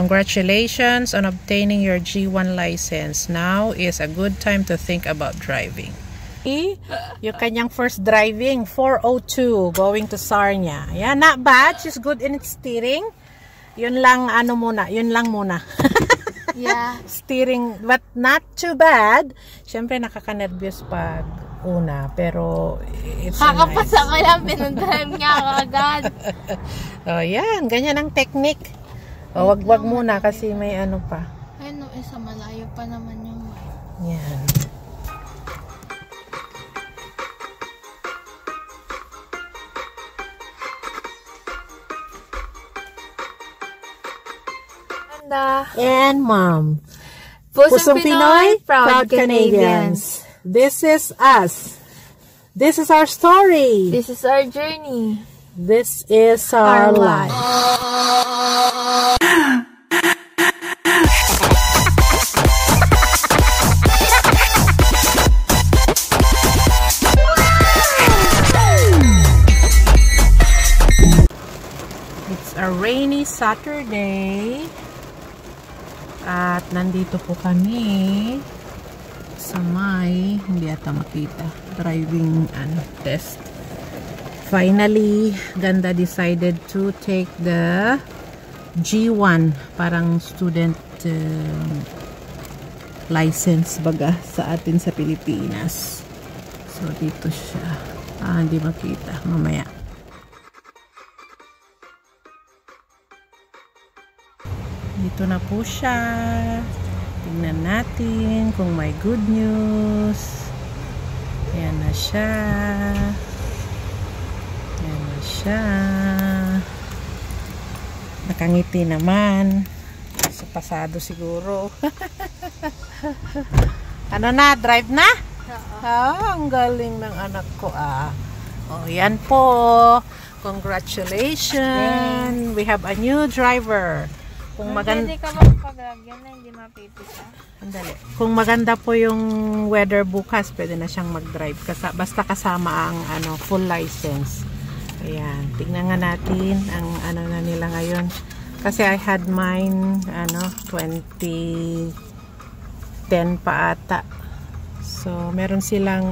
Congratulations on obtaining your G1 license. Now is a good time to think about driving. Yung kanyang first driving, 402, going to Sarnia. Yeah, not bad. She's good in steering. Yun lang, yun lang muna. Yeah. Steering, but not too bad. Siyempre, nakaka-nervyos pag una, pero it's kakapasa ko lang, pinundrive niya agad. Oh, yan. Ganyan ang technique. O, wag muna kasi may ano pa. Ay, no, isa malayo pa naman yung mic. Yan. And Mom. Pusong Pinoy, proud Canadians. This is us. This is our story. This is our journey. This is our life. It's a rainy Saturday. At nandito po kami sa may, hindi ata makita, driving test. Finally, Ganda decided to take the G1, parang student license baga sa atin sa Pilipinas. So dito siya. Hindi makita mamaya. Dito na po siya. Tingnan natin kung may good news. Ayan na siya. Ayan na siya. Nakangiti naman. So, pasado siguro. Ano na? Drive na? Ang galing ng anak ko Oh, yan po. Congratulations. We have a new driver. Kung Pwede ka magpaglagyan na hindi mapipisa. Andali. Kung maganda po yung weather bukas, pwede na siyang mag-drive. Basta kasama ang full license. Ayan. Tignan nga natin ang na nila ngayon. Kasi I had mine 2010 pa ata. So, meron silang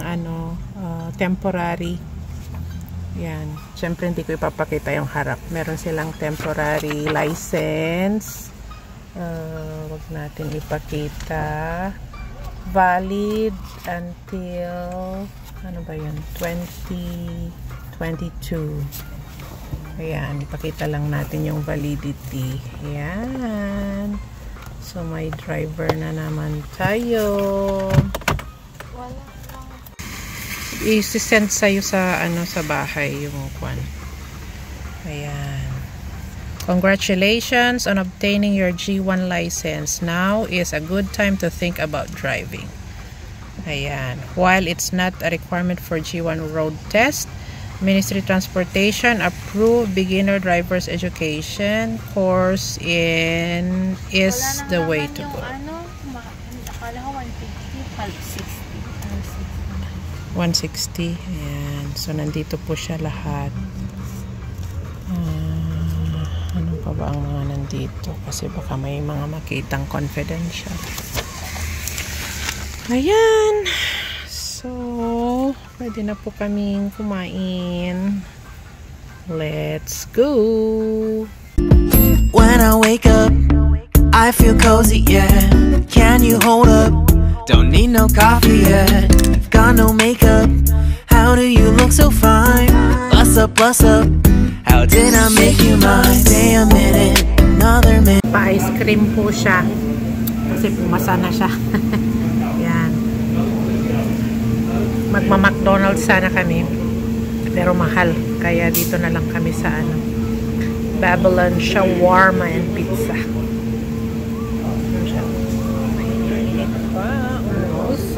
temporary. Yan. Siyempre, hindi ko ipapakita yung harap. Meron silang temporary license. Wag natin ipakita. Valid until, ano ba yun? 2022. Ayan. Ipakita lang natin yung validity. Ayan. So, may driver na naman tayo. Wala. I-send sa'yo sa sa bahay yung kwan. Ayan. Congratulations on obtaining your G1 license. Now is a good time to think about driving. Ayan. While it's not a requirement for G1 road test, Ministry of Transportation approved beginner driver's education course is the way to go. Akala ko 150, 160. Ayan. So, nandito po siya lahat. Ano pa ba ang mga nandito? Kasi baka may mga makitang confidential. Ayan. So, pwede na po kaming kumain. Let's go! When I wake up, I feel cozy, yeah. Can you hold up? Don't need no coffee yet. Got no makeup. How do you look so fine? Bust up, bust up. How did I make you mine? Stay a minute, another minute. Pa-ice cream po siya. Kasi pumasa na siya. Yan. Magma-McDonald's sana kami. Pero mahal. Kaya dito na lang kami sa Babylon Shawarma and Pizza.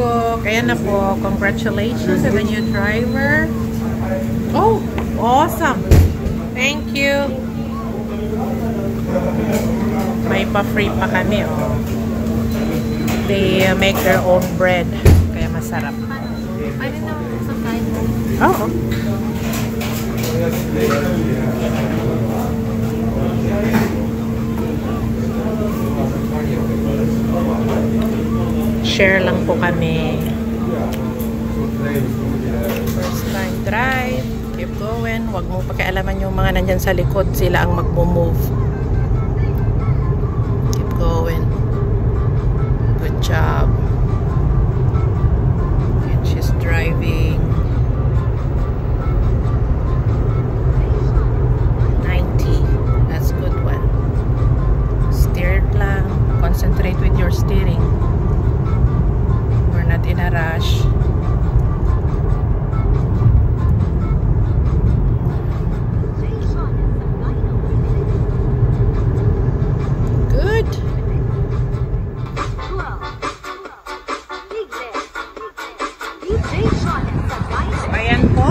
So, kaya na po, congratulations to the new driver. Oh, awesome. Thank you. May pa-free pa kami, They make their own bread. Kaya masarap. Pwede naman sa side. Oo. Nag-share lang po kami. First time drive. Keep going. Huwag mo pakialaman yung mga nandyan sa likod. Sila ang mag-move. Keep going. Good job. And she's driving. 90. That's good one. Steer lang. Concentrate with your steering. We're not in a rush. Good. Ayan po.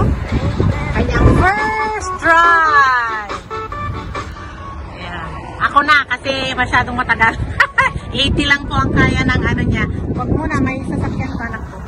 Kanyang first drive. Ayan. Ako na kasi masyadong matagal. 80 lang po ang kaya ng ano niya. Huwag muna, may sasakyan pa anak ko.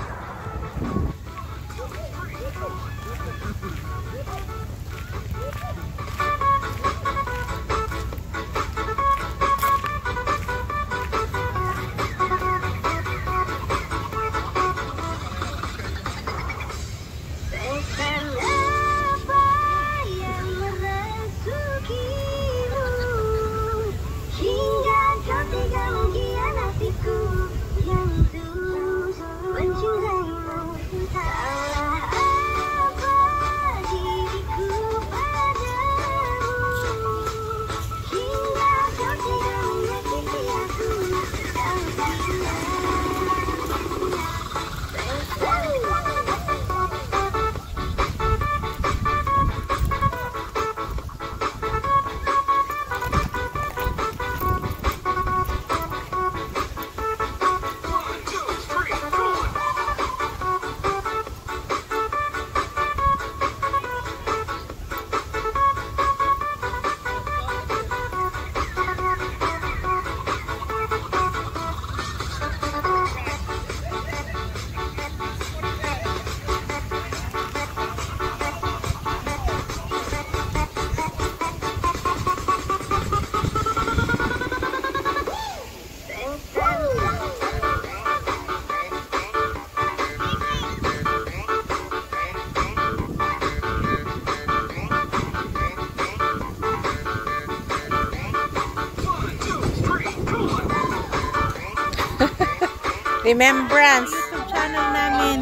Remembrance YouTube channel namin.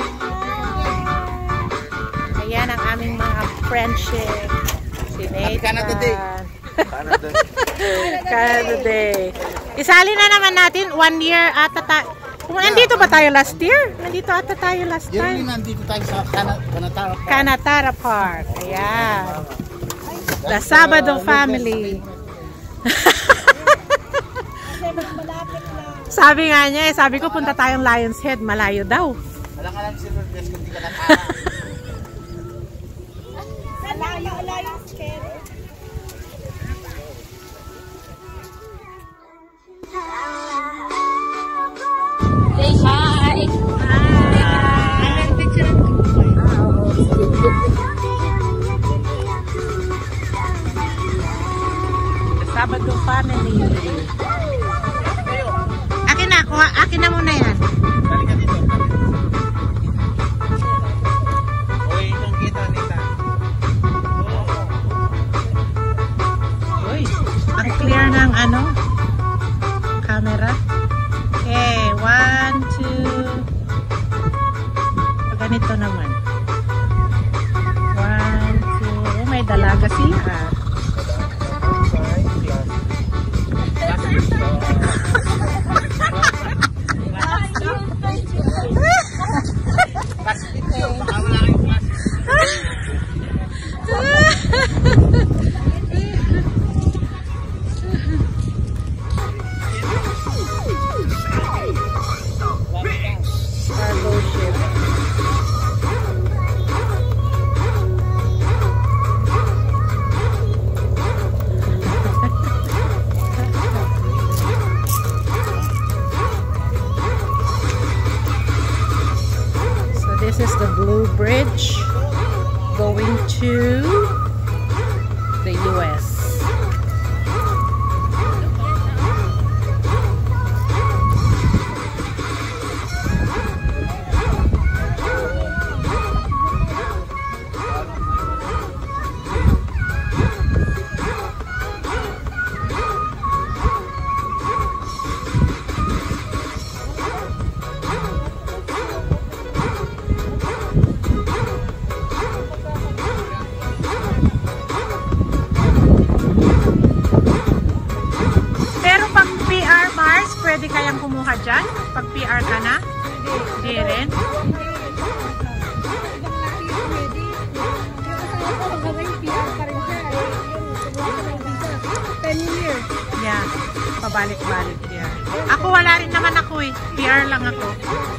Ayan ang aming mga friendship. Si Nathan. Canada Day. Canada Day. Isali na naman natin 1 year ata tayo. Nandito ba tayo last year? Nandito ata tayo last time. Yun, nandito tayo sa Canatara Park. Canatara Park. Ayan. The Sabado family. Sabi nga niya, sabi ko punta tayong Lion's Head, malayo daw. Wala ka lang si Lourdes kung di ka natara. Malayo, Lion's Head. Say hi! Hi! The Sabado family. Akin na muna yan. Balik ka dito. Uy, itong kita nita. Uy, ang clear ng ano? Camera. Okay, 1, 2. Ganito naman. 1, 2. Oh, may dalaga siya. pwede kayang kumuha dyan? Pag PR ka na? Hindi rin? Yeah, pabalik-balik yan. Ako wala rin naman ako eh. PR lang ako.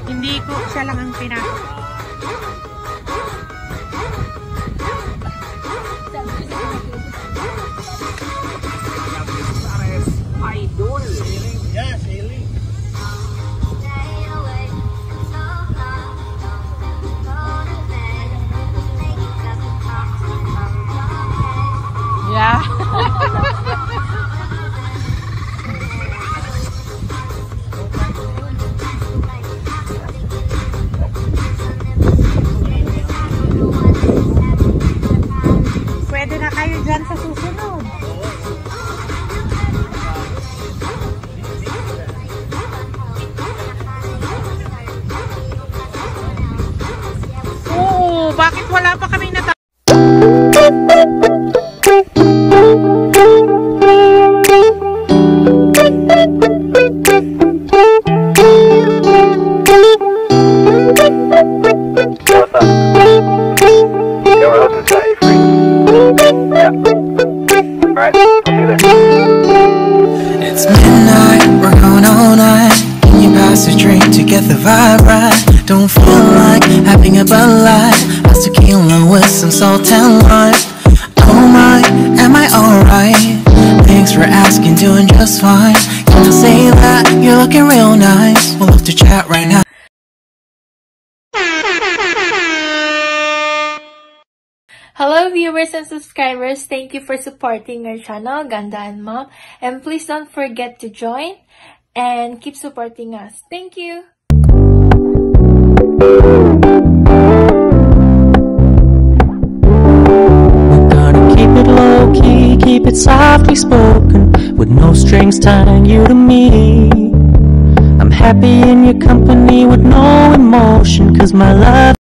Hindi ko, siya lang ang Idol. Yeah, sailing. Yeah. Pwede na kayo dyan sa susunod. Oo, bakit wala pa kami nata... It's midnight, we're going all night. Can you pass a drink to get the vibe right? Don't feel like having a Bud Light. How's tequila with some salt and lime? Oh my, am I alright? Thanks for asking, doing just fine. Can I say that you're looking real nice? We'll love to chat right now. Hello viewers and subscribers, thank you for supporting our channel, Gandaan Mom. And please don't forget to join and keep supporting us. Thank you! Gotta keep it low-key, keep it softly spoken, with no strings tying you to me. I'm happy in your company with no emotion, 'cause my love